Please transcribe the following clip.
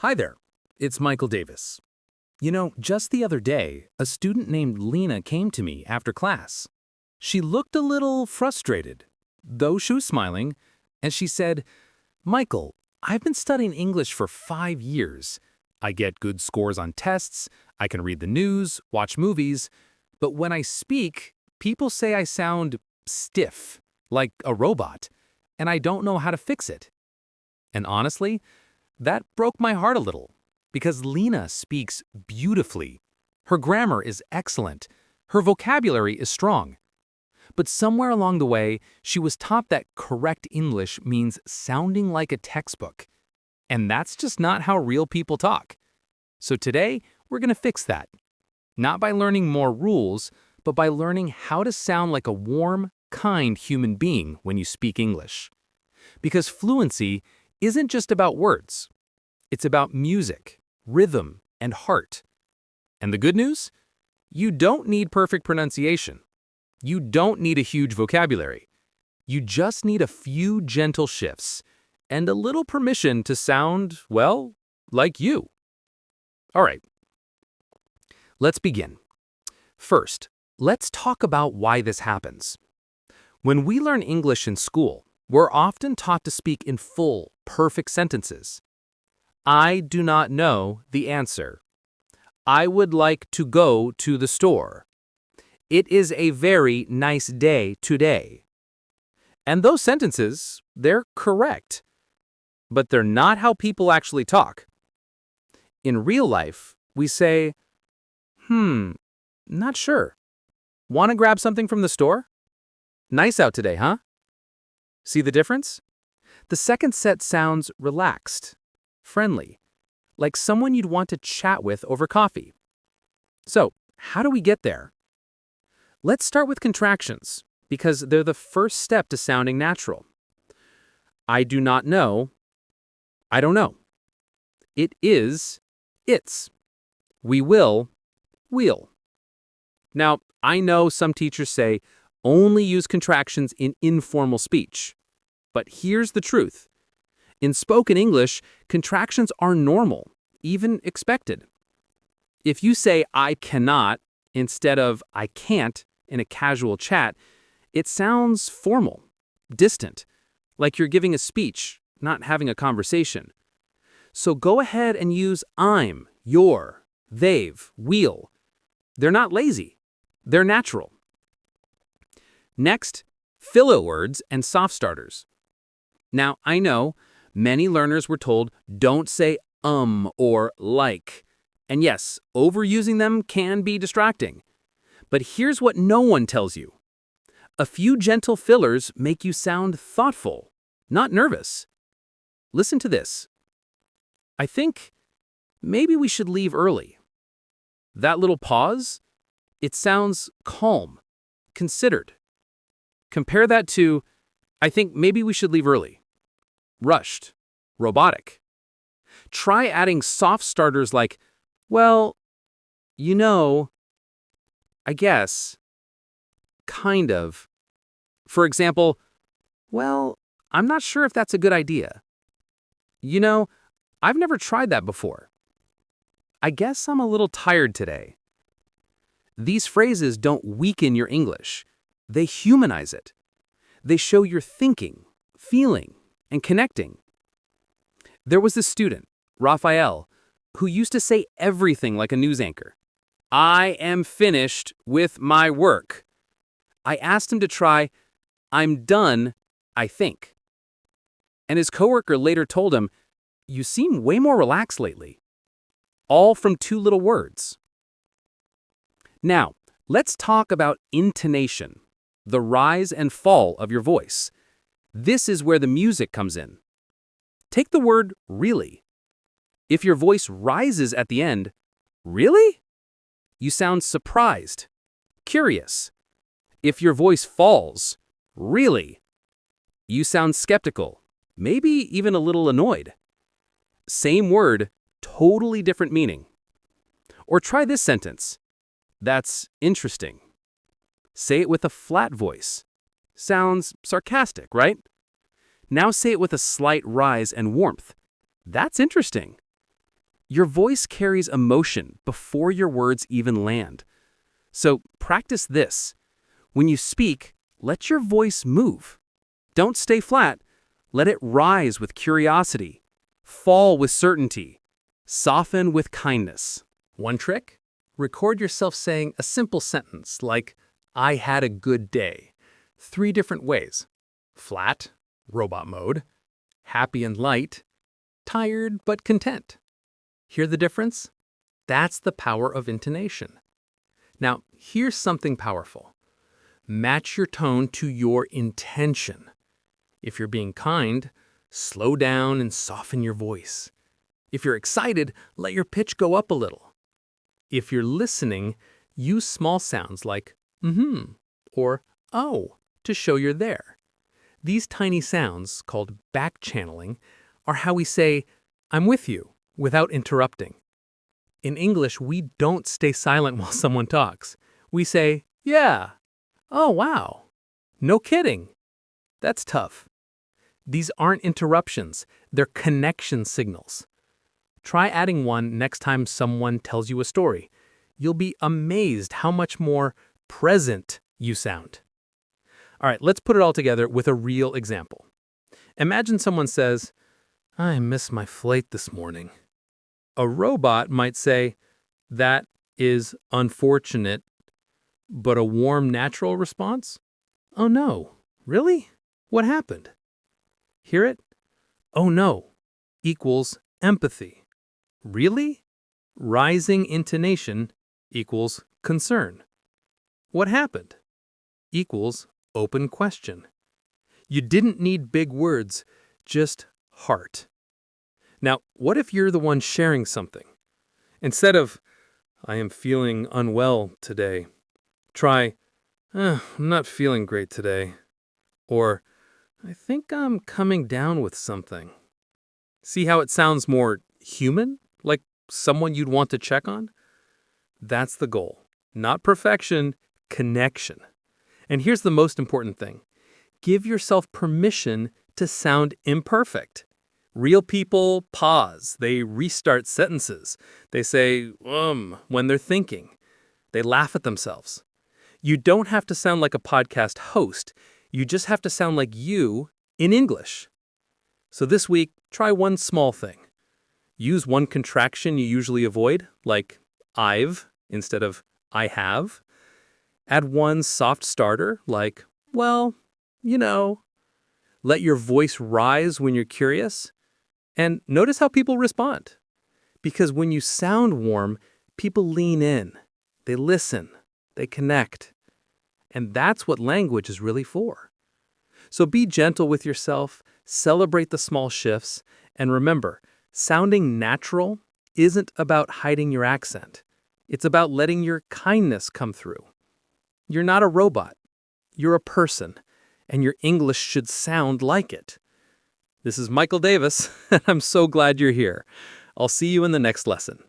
Hi there, it's Michael Davis. Just the other day, a student named Lena came to me after class. She looked a little frustrated, though she was smiling, and she said, Michael, I've been studying English for 5 years. I get good scores on tests, I can read the news, watch movies, but when I speak, people say I sound stiff, like a robot, and I don't know how to fix it. And honestly, that broke my heart a little, because Lena speaks beautifully. Her grammar is excellent. Her vocabulary is strong. But somewhere along the way, she was taught that correct English means sounding like a textbook. And that's just not how real people talk. So today, we're going to fix that. Not by learning more rules, but by learning how to sound like a warm, kind human being when you speak English. Because fluency isn't just about words. It's about music, rhythm, and heart. And the good news? You don't need perfect pronunciation. You don't need a huge vocabulary. You just need a few gentle shifts and a little permission to sound, well, like you. All right. Let's begin. First, let's talk about why this happens. When we learn English in school, we're often taught to speak in full, perfect sentences. I do not know the answer. I would like to go to the store. It is a very nice day today. And those sentences, they're correct. But they're not how people actually talk. In real life, we say, not sure. Want to grab something from the store? Nice out today, huh? See the difference? The second set sounds relaxed, friendly, like someone you'd want to chat with over coffee. So, how do we get there? Let's start with contractions, because they're the first step to sounding natural. I do not know. I don't know. It is, it's. We will, we'll. Now, I know some teachers say only use contractions in informal speech. But here's the truth. In spoken English, contractions are normal, even expected. If you say I cannot instead of I can't in a casual chat, it sounds formal, distant, like you're giving a speech, not having a conversation. So go ahead and use I'm, you're, they've, we'll. They're not lazy. They're natural. Next, filler words and soft starters. Now, I know many learners were told don't say or like. And yes, overusing them can be distracting. But here's what no one tells you. A few gentle fillers make you sound thoughtful, not nervous. Listen to this. I think maybe we should leave early. That little pause, it sounds calm, considered. Compare that to, I think maybe we should leave early. Rushed, robotic. Try adding soft starters like, well, I guess, kind of. For example, well, I'm not sure if that's a good idea. I've never tried that before. I guess I'm a little tired today. These phrases don't weaken your English. They humanize it. They show you're thinking, feeling, and connecting. There was this student, Raphael, who used to say everything like a news anchor. I am finished with my work. I asked him to try, I'm done, I think. And his coworker later told him, you seem way more relaxed lately. All from 2 little words. Now, let's talk about intonation, the rise and fall of your voice. This is where the music comes in. Take the word really. If your voice rises at the end, really? You sound surprised, curious. If your voice falls, really? You sound skeptical, maybe even a little annoyed. Same word, totally different meaning. Or try this sentence. That's interesting. Say it with a flat voice. Sounds sarcastic, right? Now say it with a slight rise and warmth. That's interesting. Your voice carries emotion before your words even land. So practice this. When you speak, let your voice move. Don't stay flat. Let it rise with curiosity, fall with certainty, soften with kindness. One trick? Record yourself saying a simple sentence like, I had a good day. 3 different ways. Flat, robot mode. Happy and light. Tired but content. Hear the difference? That's the power of intonation. Now, here's something powerful. Match your tone to your intention. If you're being kind, slow down and soften your voice. If you're excited, let your pitch go up a little. If you're listening, use small sounds like mm-hmm or oh to show you're there. These tiny sounds, called back-channeling, are how we say, I'm with you, without interrupting. In English, we don't stay silent while someone talks. We say, yeah, oh wow, no kidding. That's tough. These aren't interruptions, they're connection signals. Try adding one next time someone tells you a story. You'll be amazed how much more present you sound. All right, let's put it all together with a real example. Imagine someone says, I missed my flight this morning. A robot might say, that is unfortunate, but a warm, natural response? Oh no, really? What happened? Hear it? Oh no equals empathy. Really? Rising intonation equals concern. What happened? Equals open question. You didn't need big words, just heart. Now, what if you're the one sharing something? Instead of, I am feeling unwell today, try, I'm not feeling great today. Or, I think I'm coming down with something. See how it sounds more human? Like someone you'd want to check on? That's the goal. Not perfection, connection. And here's the most important thing. Give yourself permission to sound imperfect. Real people pause. They restart sentences. They say, when they're thinking. They laugh at themselves. You don't have to sound like a podcast host. You just have to sound like you in English. So this week, try one small thing. Use one contraction you usually avoid, like I've instead of I have. Add one soft starter, like, well, you know. Let your voice rise when you're curious. And notice how people respond. Because when you sound warm, people lean in. They listen. They connect. And that's what language is really for. So be gentle with yourself, celebrate the small shifts, and remember, sounding natural isn't about hiding your accent. It's about letting your kindness come through. You're not a robot. You're a person, and your English should sound like it. This is Michael Davis, and I'm so glad you're here. I'll see you in the next lesson.